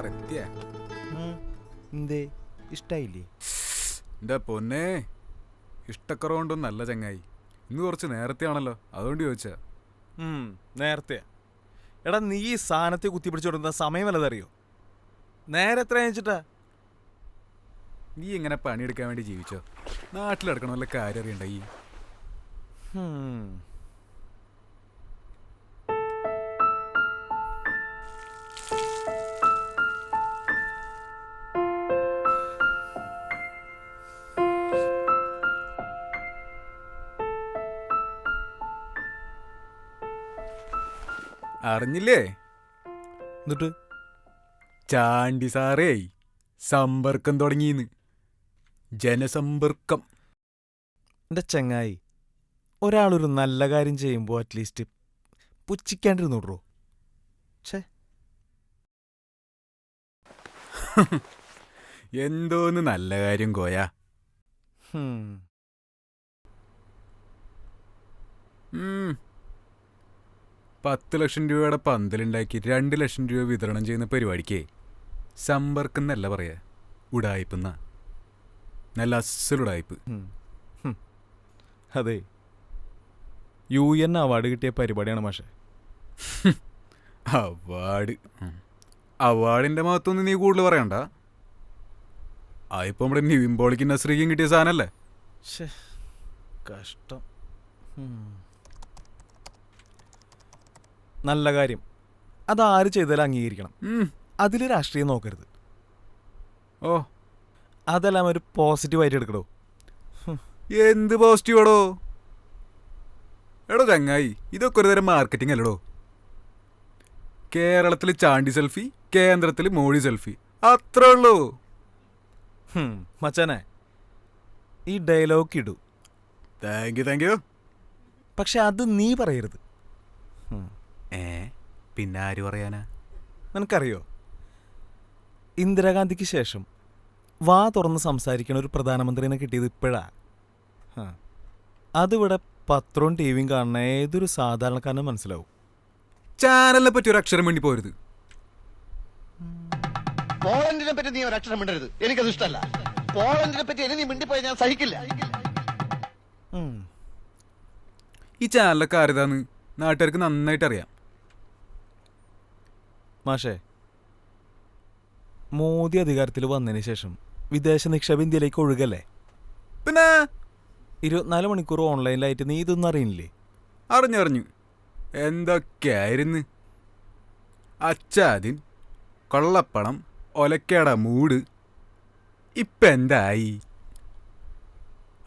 Sir എത്തിയ എന്തേ ഇഷ്ടായില്ലേ? എന്റെ പൊന്നെ, ഇഷ്ടക്കുറവുണ്ടൊന്നല്ല ചങ്ങായി. ഇന്ന് കുറച്ച് നേരത്തെ ആണല്ലോ, അതുകൊണ്ട് ചോദിച്ചാ. നേരത്തെ എടാ, നീ ഈ സാധനത്തെ കുത്തിപ്പിടിച്ചോടുന്ന സമയം വല്ലതറിയോ? നേരെ വെച്ചിട്ടാ നീ ഇങ്ങനെ പണിയെടുക്കാൻ വേണ്ടി ജീവിച്ചോ? നാട്ടിലെടുക്കണം വല്ല കാര്യം അറിയണ്ട ഈ. അറിഞ്ഞില്ലേ? എന്നിട്ട് ചാണ്ടി സാറേ സമ്പർക്കം തുടങ്ങിന്ന്. ജനസമ്പർക്കം. എൻ്റെ ചങ്ങായി, ഒരാളൊരു നല്ല കാര്യം ചെയ്യുമ്പോൾ അറ്റ്ലീസ്റ്റ് പുച്ഛിക്കാണ്ടിരുന്നോടോ. ഛേ, എന്തോന്ന് നല്ല കാര്യം കോയാ. 10 ലക്ഷം രൂപയുടെ പന്തലുണ്ടാക്കി 2 ലക്ഷം രൂപ വിതരണം ചെയ്യുന്ന പരിപാടിക്ക് സമ്പർക്കം എന്നല്ല പറയാ, ഉടായ്പെന്ന. നല്ല അസലുടായ്പ്. അതെ, UN അവാർഡ് കിട്ടിയ പരിപാടിയാണ് മാഷെ. അവാർഡിന്റെ മഹത്വമൊന്നും നീ കൂടുതൽ പറയണ്ട. ഇപ്പൊ നമ്മുടെ നിവിൻ പോളിക്ക് നസ്രീക്കും കിട്ടിയ സാധനല്ലേ. കഷ്ടം. നല്ല കാര്യം അതാര് ചെയ്താലും അംഗീകരിക്കണം. അതിൽ രാഷ്ട്രീയം നോക്കരുത്. ഓ, അതെല്ലാം ഒരു പോസിറ്റീവായിട്ട് എടുക്കടോ. എന്ത് പോസിറ്റീവാടോ? എടോ ചങ്ങായി, ഇതൊക്കെ ഒരു തരം മാർക്കറ്റിംഗ് അല്ലടോ. കേരളത്തിൽ ചാണ്ടി സെൽഫി, കേന്ദ്രത്തിൽ മോഡി സെൽഫി, അത്രേ ഉള്ളൂ. മച്ചാനെ, ഈ ഡയലോഗ് ഇടൂ. Thank you. പക്ഷെ അത് നീ പറയരുത്. പിന്നെ ആര് പറയാനാ? നിനക്കറിയോ, ഇന്ദിരാഗാന്ധിക്ക് ശേഷം വാ തുറന്ന് സംസാരിക്കണ ഒരു പ്രധാനമന്ത്രിനെ കിട്ടിയത് ഇപ്പോഴാ. അതിവിടെ പത്രവും ടിവിയും കാണുന്ന ഏതൊരു സാധാരണക്കാരനും മനസ്സിലാവും. ചാനലിനെ പറ്റി ഒരു അക്ഷരം വേണ്ടി പോരുത്. പോളണ്ടിനെ പറ്റി നീ ഒരു അക്ഷരം മിണ്ടരുത്, എനിക്കത് ഇഷ്ടമല്ല. പോളണ്ടിനെ പറ്റി ഇനി നീ മിണ്ടിപ്പോയി ഞാൻ സഹിക്കില്ല. ഈ ചാനലൊക്കെ ആരുതാന്ന് നാട്ടുകാർക്ക് നന്നായിട്ട് അറിയാം. മാഷേ, മോദി അധികാരത്തിൽ വന്നതിന് ശേഷം വിദേശ നിക്ഷേപം ഇന്ത്യയിലേക്ക് ഒഴുകല്ലേ? പിന്നെ 24 മണിക്കൂർ ഓൺലൈനിലായിട്ട് നീ ഇതൊന്നും അറിയില്ലേ? അറിഞ്ഞു. എന്തൊക്കെയായിരുന്നു അച്ചാദിൻ, കൊള്ളപ്പണം, ഒലക്കേട മൂട്. ഇപ്പം എന്തായി?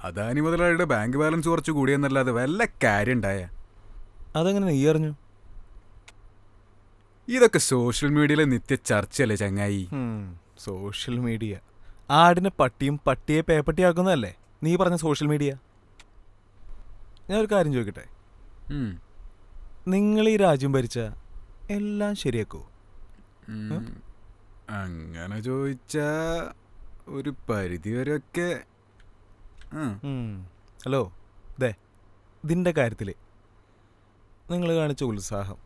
അദാനി മുതലാളിയുടെ ബാങ്ക് ബാലൻസ് കുറച്ച് കൂടിയെന്നല്ലാതെ വല്ല കാര്യം ഉണ്ടായ? അതെങ്ങനെ നീ അറിഞ്ഞു? ഇതൊക്കെ സോഷ്യൽ മീഡിയയിലെ നിത്യ ചർച്ചയല്ലേ ചങ്ങായി. സോഷ്യൽ മീഡിയ ആടിനെ പട്ടിയും പട്ടിയെ പേപ്പട്ടിയാക്കുന്നതല്ലേ നീ പറഞ്ഞ സോഷ്യൽ മീഡിയ. ഞാനൊരു കാര്യം ചോദിക്കട്ടെ, നിങ്ങൾ ഈ രാജ്യം ഭരിച്ച എല്ലാം ശരിയാക്കോ? അങ്ങനെ ചോദിച്ചാ ഒരു പരിധി വരെയൊക്കെ. ഹലോ, ഇതിൻ്റെ കാര്യത്തിൽ നിങ്ങൾ കാണിച്ച ഉത്സാഹം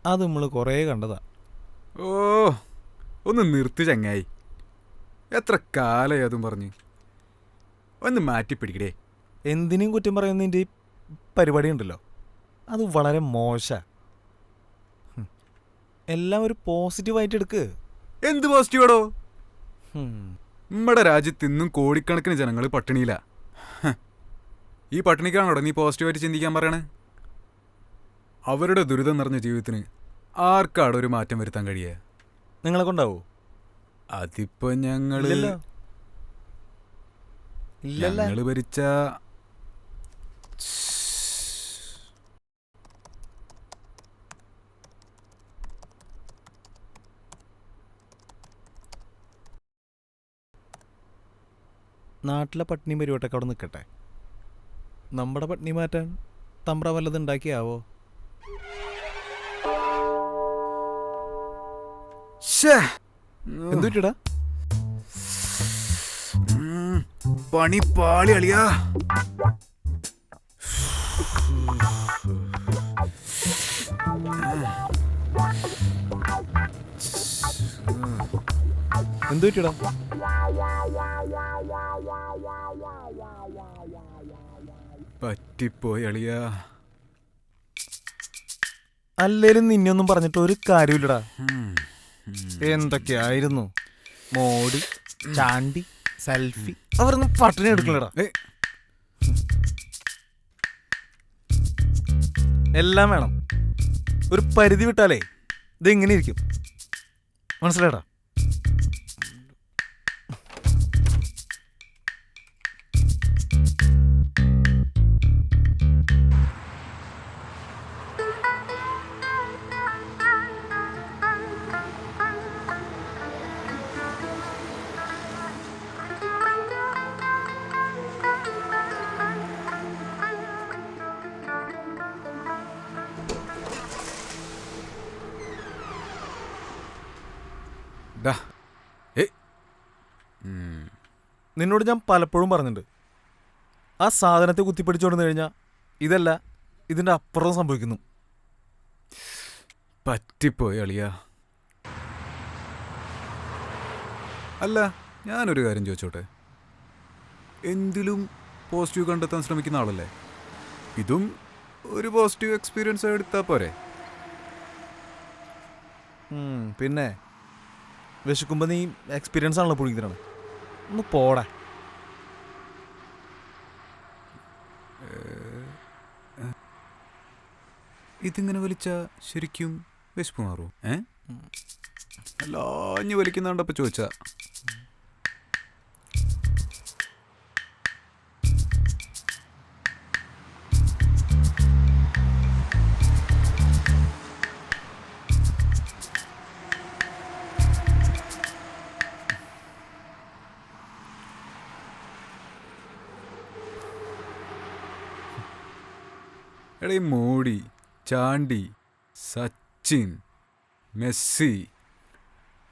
അത് നമ്മൾ കുറേ കണ്ടതാ. ഓ, ഒന്ന് നിർത്തി ചങ്ങായി. എത്ര കാലമായി അതും പറഞ്ഞ്. ഒന്ന് മാറ്റിപ്പിടിക്കടേ. എന്തിനും കുറ്റം പറയുന്നതിൻ്റെ പരിപാടി ഉണ്ടല്ലോ, അത് വളരെ മോശ. എല്ലാം ഒരു പോസിറ്റീവായിട്ട് എടുക്ക്. എന്ത് പോസിറ്റീവാടോ? നമ്മുടെ രാജ്യത്ത് ഇന്നും കോടിക്കണക്കിന് ജനങ്ങൾ പട്ടിണിയില്ല. ഈ പട്ടിണിക്കാണോടോ നീ പോസിറ്റീവായിട്ട് ചിന്തിക്കാൻ പറയണേ? അവരുടെ ദുരിതം നിറഞ്ഞ ജീവിതത്തിന് ആർക്കാടോ ഒരു മാറ്റം വരുത്താൻ കഴിയുക? നിങ്ങളെ കൊണ്ടാവോ? അതിപ്പോ ഞങ്ങള് ഭരിച്ച നാട്ടിലെ പട്ടിണി പരിപാട്ടൊക്കെ അവിടെ നിൽക്കട്ടെ. നമ്മുടെ പട്ടിണി മാറ്റാൻ തമ്പ്ര വല്ലത് ഉണ്ടാക്കിയാവോ? എന്തുട്ടാ പണി പാളി അളിയാ. എന്തു പറ്റിയടാ? പറ്റിപ്പോയി അളിയാ. അല്ലേലും നിന്നെയൊന്നും പറഞ്ഞിട്ട് ഒരു കാര്യമില്ലടാ. എന്തൊക്കെയായിരുന്നു മോടി, ചാണ്ടി, സെൽഫി, അവരൊന്നും പട്ടിണി എടുക്കലടാ. എല്ലാം വേണം. ഒരു പരിധി വിട്ടാലേ ഇതെങ്ങനെ ഇരിക്കും, മനസ്സിലാടാ? ഡാ, നിന്നോട് ഞാൻ പലപ്പോഴും പറഞ്ഞിട്ടുണ്ട്, ആ സാധനത്തെ കുത്തിപ്പിടിച്ചോണ്ടെന്ന് കഴിഞ്ഞാൽ ഇതല്ല ഇതിൻ്റെ അപ്പുറം സംഭവിക്കുന്നു. പറ്റിപ്പോയി അളിയാ. അല്ല, ഞാനൊരു കാര്യം ചോദിച്ചോട്ടെ. എന്തിലും പോസിറ്റീവ് കണ്ടെത്താൻ ശ്രമിക്കുന്ന ആളല്ലേ? ഇതും ഒരു പോസിറ്റീവ് എക്സ്പീരിയൻസ് എടുത്താൽ പോരെ? പിന്നെ വിശക്കുമ്പോൾ നീ എക്സ്പീരിയൻസ് ആണല്ലോ പുഴുങ്ങിത്തരാണ്. ഒന്ന് പോടാ. ഇതിങ്ങനെ വലിച്ച ശരിക്കും വിശപ്പ് മാറൂ? അല്ലാഞ്ഞ് വലിക്കുന്നുണ്ടപ്പോൾ ചോദിച്ചാ. എടേ, മോഡി, ചാണ്ടി, സച്ചിൻ, മെസ്സി,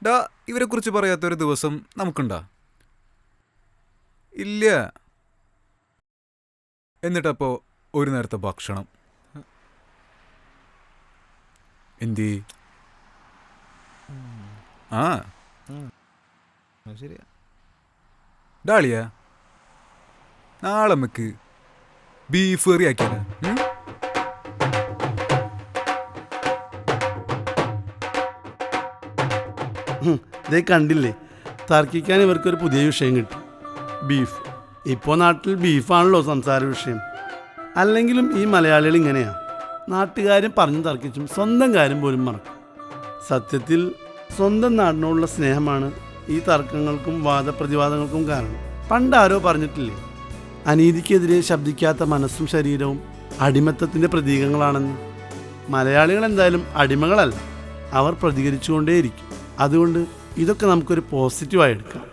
ഡാ, ഇവരെക്കുറിച്ച് പറയാത്തൊരു ദിവസം നമുക്കുണ്ടാ? ഇല്ല. എന്നിട്ടപ്പോൾ ഒരു നേരത്തെ ഭക്ഷണം എന്തി? ആ ശരിയാ. ഡാളിയാ, നാളെ നമുക്ക് ബീഫ് കറി ആക്കിയാലോ? ഇതേ കണ്ടില്ലേ, തർക്കിക്കാൻ ഇവർക്കൊരു പുതിയ വിഷയം കിട്ടി, ബീഫ്. ഇപ്പോൾ നാട്ടിൽ ബീഫാണല്ലോ സംസാര വിഷയം. അല്ലെങ്കിലും ഈ മലയാളികൾ ഇങ്ങനെയാണ്, നാട്ടുകാരും പറഞ്ഞു തർക്കിച്ചും സ്വന്തം കാര്യം പോലും മറക്കും. സത്യത്തിൽ സ്വന്തം നാടിനോടുള്ള സ്നേഹമാണ് ഈ തർക്കങ്ങൾക്കും വാദപ്രതിവാദങ്ങൾക്കും കാരണം. പണ്ടാരോ പറഞ്ഞിട്ടില്ലേ, അനീതിക്കെതിരെ ശബ്ദിക്കാത്ത മനസ്സും ശരീരവും അടിമത്തത്തിൻ്റെ പ്രതീകങ്ങളാണെന്ന്. മലയാളികൾ എന്തായാലും അടിമകളല്ല, അവർ പ്രതികരിച്ചുകൊണ്ടേയിരിക്കും. അതുകൊണ്ട് ഇതൊക്കെ നമുക്കൊരു പോസിറ്റീവായി എടുക്കാം.